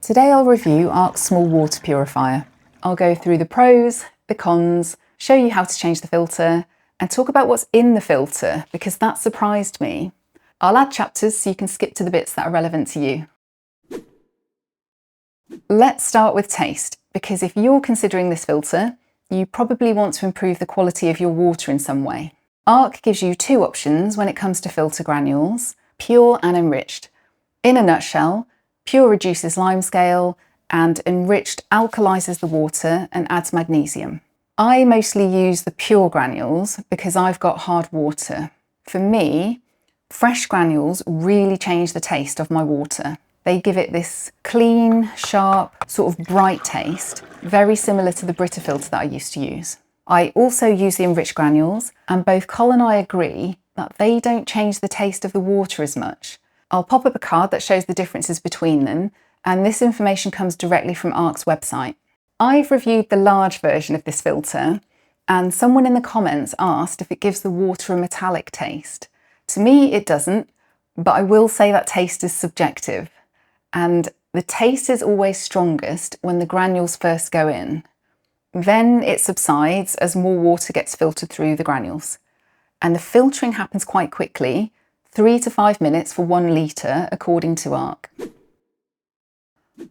Today I'll review Aarke's small water purifier. I'll go through the pros, the cons, show you how to change the filter, and talk about what's in the filter because that surprised me. I'll add chapters so you can skip to the bits that are relevant to you. Let's start with taste, because if you're considering this filter, you probably want to improve the quality of your water in some way. Aarke gives you two options when it comes to filter granules: Pure and Enriched. In a nutshell, Pure reduces limescale and Enriched alkalises the water and adds magnesium. I mostly use the Pure granules because I've got hard water. For me, fresh granules really change the taste of my water. They give it this clean, sharp, sort of bright taste, very similar to the Brita filter that I used to use. I also use the Enriched granules, and both Col and I agree that they don't change the taste of the water as much. I'll pop up a card that shows the differences between them, and this information comes directly from Aarke's website. I've reviewed the large version of this filter, and someone in the comments asked if it gives the water a metallic taste. To me, it doesn't, but I will say that taste is subjective, and the taste is always strongest when the granules first go in. Then it subsides as more water gets filtered through the granules, and the filtering happens quite quickly, 3 to 5 minutes for 1 litre, according to Aarke.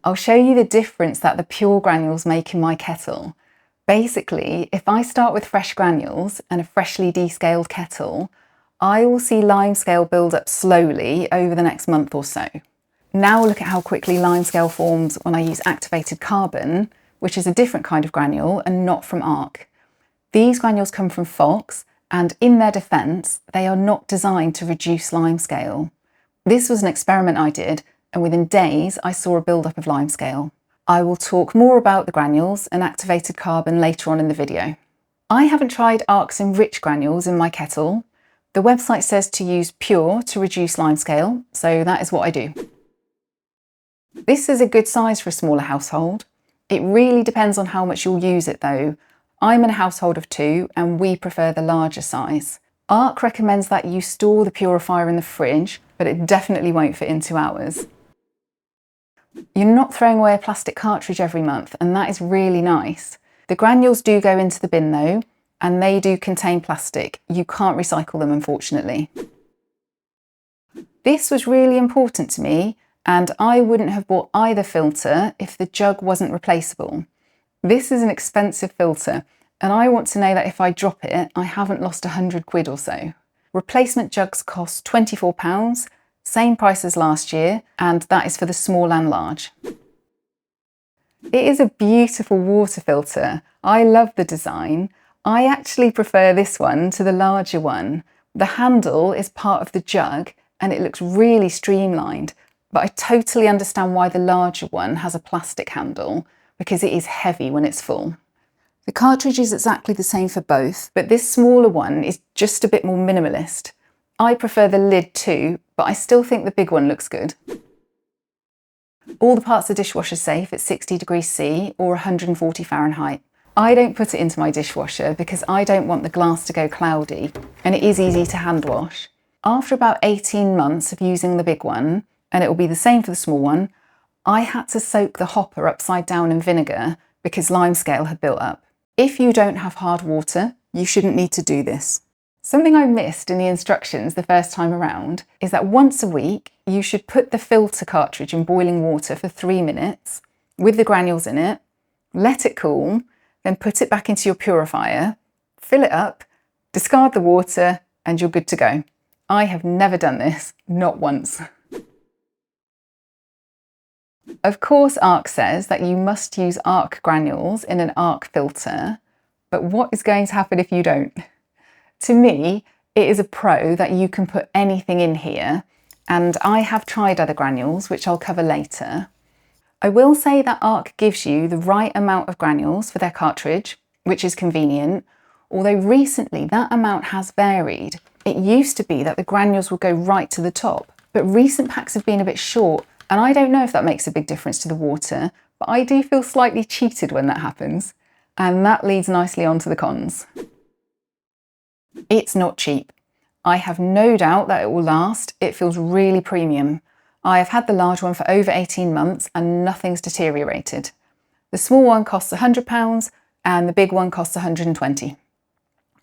I'll show you the difference that the Pure granules make in my kettle. Basically, if I start with fresh granules and a freshly descaled kettle, I will see limescale build up slowly over the next month or so. Now look at how quickly limescale forms when I use activated carbon, which is a different kind of granule and not from Aarke. These granules come from Fox, and in their defence, they are not designed to reduce limescale. This was an experiment I did, and within days I saw a build-up of limescale. I will talk more about the granules and activated carbon later on in the video. I haven't tried Aarke's Enriched granules in my kettle. The website says to use Pure to reduce limescale, so that is what I do. This is a good size for a smaller household. It really depends on how much you'll use it though. I'm in a household of 2 and we prefer the larger size. Aarke recommends that you store the purifier in the fridge, but it definitely won't fit in 2 hours. You're not throwing away a plastic cartridge every month, and that is really nice. The granules do go into the bin though, and they do contain plastic. You can't recycle them, unfortunately. This was really important to me, and I wouldn't have bought either filter if the jug wasn't replaceable. This is an expensive filter, and I want to know that if I drop it, I haven't lost £100 or so. Replacement jugs cost £24, same price as last year, and that is for the small and large. It is a beautiful water filter. I love the design. I actually prefer this one to the larger one. The handle is part of the jug and it looks really streamlined, but I totally understand why the larger one has a plastic handle, because it is heavy when it's full. The cartridge is exactly the same for both, but this smaller one is just a bit more minimalist. I prefer the lid too, but I still think the big one looks good. All the parts are dishwasher safe at 60 degrees C or 140 Fahrenheit. I don't put it into my dishwasher because I don't want the glass to go cloudy, and it is easy to hand wash. After about 18 months of using the big one, and it will be the same for the small one, I had to soak the hopper upside down in vinegar because limescale had built up. If you don't have hard water, you shouldn't need to do this. Something I missed in the instructions the first time around is that once a week you should put the filter cartridge in boiling water for 3 minutes with the granules in it, let it cool, then put it back into your purifier, fill it up, discard the water, and you're good to go. I have never done this, not once. Of course, Aarke says that you must use Aarke granules in an Aarke filter, but what is going to happen if you don't? To me, it is a pro that you can put anything in here, and I have tried other granules, which I'll cover later. I will say that Aarke gives you the right amount of granules for their cartridge, which is convenient, although recently that amount has varied. It used to be that the granules would go right to the top, but recent packs have been a bit short, and I don't know if that makes a big difference to the water, but I do feel slightly cheated when that happens. And that leads nicely on to the cons. It's not cheap. I have no doubt that it will last. It feels really premium. I have had the large one for over 18 months and nothing's deteriorated. The small one costs £100 and the big one costs £120.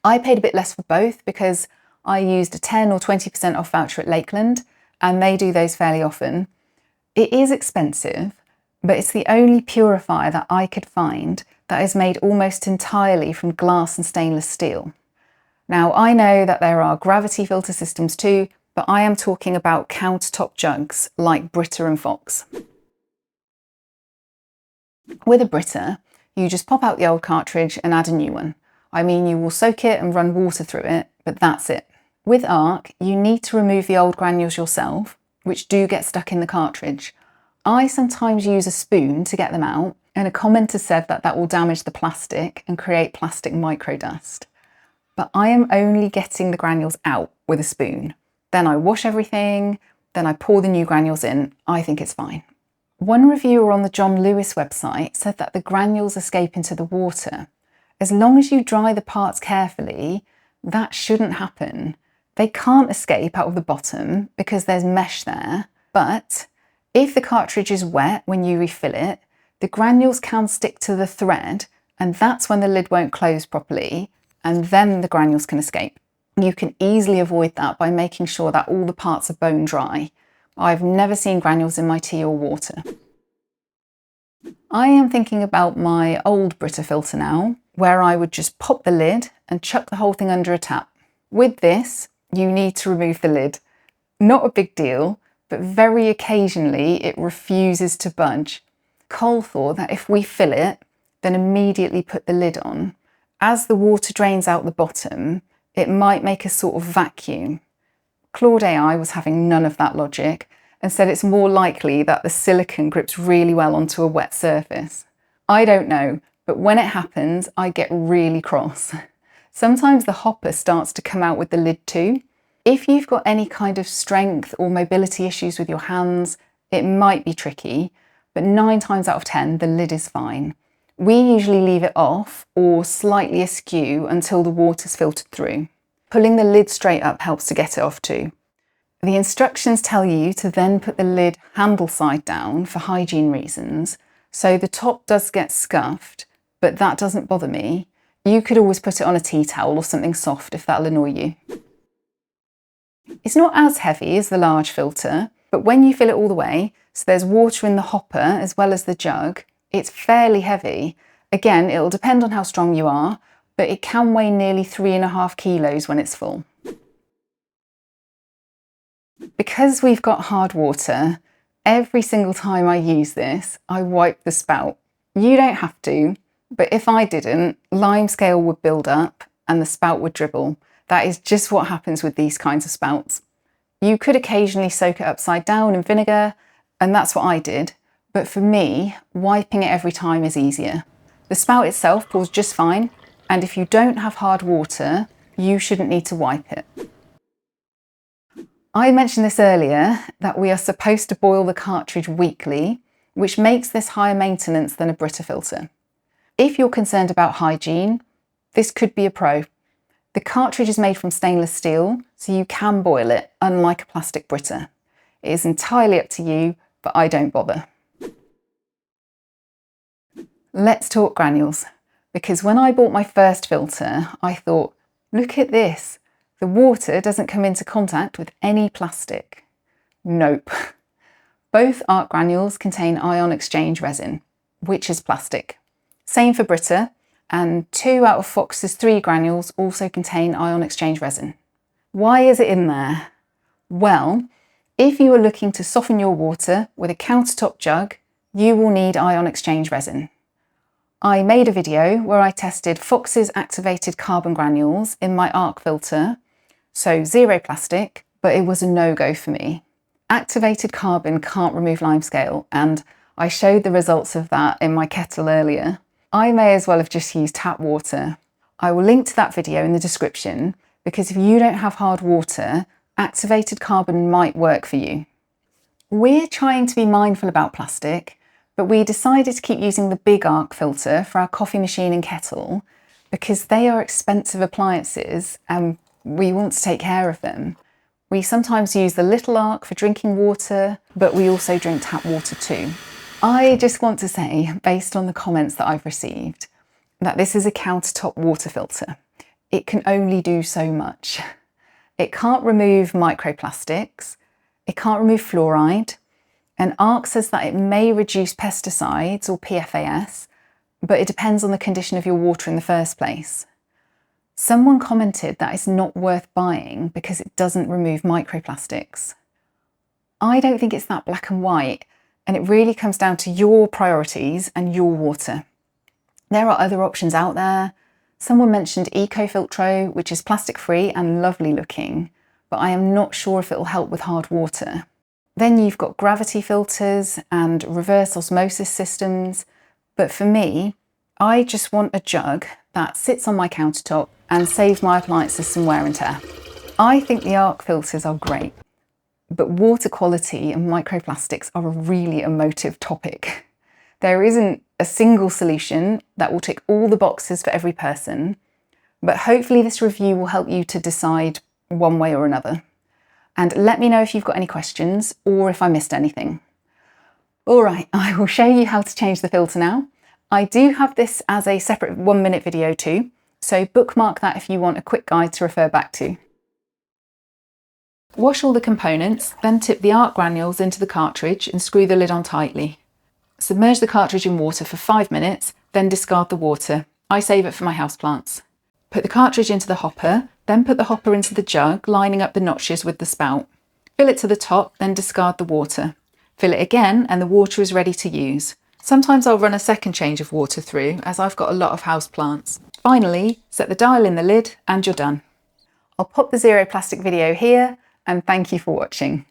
I paid a bit less for both because I used a 10 or 20% off voucher at Lakeland, and they do those fairly often. It is expensive, but it's the only purifier that I could find that is made almost entirely from glass and stainless steel. Now, I know that there are gravity filter systems too, but I am talking about countertop jugs like Brita and Fox. With a Brita, you just pop out the old cartridge and add a new one. I mean, you will soak it and run water through it, but that's it. With Aarke, you need to remove the old granules yourself, which do get stuck in the cartridge. I sometimes use a spoon to get them out, and a commenter said that that will damage the plastic and create plastic microdust. But I am only getting the granules out with a spoon. Then I wash everything, then I pour the new granules in. I think it's fine. One reviewer on the John Lewis website said that the granules escape into the water. As long as you dry the parts carefully, that shouldn't happen. They can't escape out of the bottom because there's mesh there, but if the cartridge is wet when you refill it, the granules can stick to the thread, and that's when the lid won't close properly, and then the granules can escape. You can easily avoid that by making sure that all the parts are bone dry. I've never seen granules in my tea or water. I am thinking about my old Brita filter now, where I would just pop the lid and chuck the whole thing under a tap. With this, you need to remove the lid. Not a big deal, but very occasionally it refuses to budge. Cole thought that if we fill it, then immediately put the lid on, as the water drains out the bottom, it might make a sort of vacuum. Claude AI was having none of that logic and said it's more likely that the silicone grips really well onto a wet surface. I don't know, but when it happens, I get really cross. Sometimes the hopper starts to come out with the lid too. If you've got any kind of strength or mobility issues with your hands, it might be tricky, but 9 times out of 10, the lid is fine. We usually leave it off or slightly askew until the water's filtered through. Pulling the lid straight up helps to get it off too. The instructions tell you to then put the lid handle side down for hygiene reasons, so the top does get scuffed, but that doesn't bother me. You could always put it on a tea towel or something soft if that'll annoy you. It's not as heavy as the large filter, but when you fill it all the way, so there's water in the hopper as well as the jug, it's fairly heavy. Again, it'll depend on how strong you are, but it can weigh nearly 3.5 kilos when it's full. Because we've got hard water, every single time I use this, I wipe the spout. You don't have to, but if I didn't, limescale would build up and the spout would dribble. That is just what happens with these kinds of spouts. You could occasionally soak it upside down in vinegar, and that's what I did. But for me, wiping it every time is easier. The spout itself pours just fine, and if you don't have hard water, you shouldn't need to wipe it. I mentioned this earlier, that we are supposed to boil the cartridge weekly, which makes this higher maintenance than a Brita filter. If you're concerned about hygiene, this could be a pro. The cartridge is made from stainless steel, so you can boil it, unlike a plastic Brita. It is entirely up to you, but I don't bother. Let's talk granules, because when I bought my first filter, I thought, look at this, the water doesn't come into contact with any plastic. Nope. Both Aarke granules contain ion exchange resin, which is plastic. Same for Brita, and 2 out of Fox's 3 granules also contain ion exchange resin. Why is it in there? Well, if you are looking to soften your water with a countertop jug, you will need ion exchange resin. I made a video where I tested Fox's activated carbon granules in my Aarke filter, so 0 plastic, but it was a no-go for me. Activated carbon can't remove limescale, and I showed the results of that in my kettle earlier. I may as well have just used tap water. I will link to that video in the description, because if you don't have hard water, activated carbon might work for you. We're trying to be mindful about plastic, but we decided to keep using the big Aarke filter for our coffee machine and kettle because they are expensive appliances and we want to take care of them. We sometimes use the little Aarke for drinking water, but we also drink tap water too. I just want to say, based on the comments that I've received, that this is a countertop water filter. It can only do so much. It can't remove microplastics, it can't remove fluoride, and Aarke says that it may reduce pesticides or PFAS, but it depends on the condition of your water in the first place. Someone commented that it's not worth buying because it doesn't remove microplastics. I don't think it's that black and white, and it really comes down to your priorities and your water. There are other options out there. Someone mentioned EcoFiltro, which is plastic free and lovely looking, but I am not sure if it will help with hard water. Then you've got gravity filters and reverse osmosis systems, but for me, I just want a jug that sits on my countertop and saves my appliances some wear and tear. I think the Aarke filters are great, but water quality and microplastics are a really emotive topic. There isn't a single solution that will tick all the boxes for every person, but hopefully this review will help you to decide one way or another. And let me know if you've got any questions or if I missed anything. All right, I will show you how to change the filter now. I do have this as a separate 1-minute video too, so bookmark that if you want a quick guide to refer back to. Wash all the components, then tip the Aarke granules into the cartridge and screw the lid on tightly. Submerge the cartridge in water for 5 minutes, then discard the water. I save it for my houseplants. Put the cartridge into the hopper, then put the hopper into the jug, lining up the notches with the spout. Fill it to the top, then discard the water. Fill it again and the water is ready to use. Sometimes I'll run a second change of water through as I've got a lot of houseplants. Finally, set the dial in the lid and you're done. I'll pop the zero plastic video here and thank you for watching.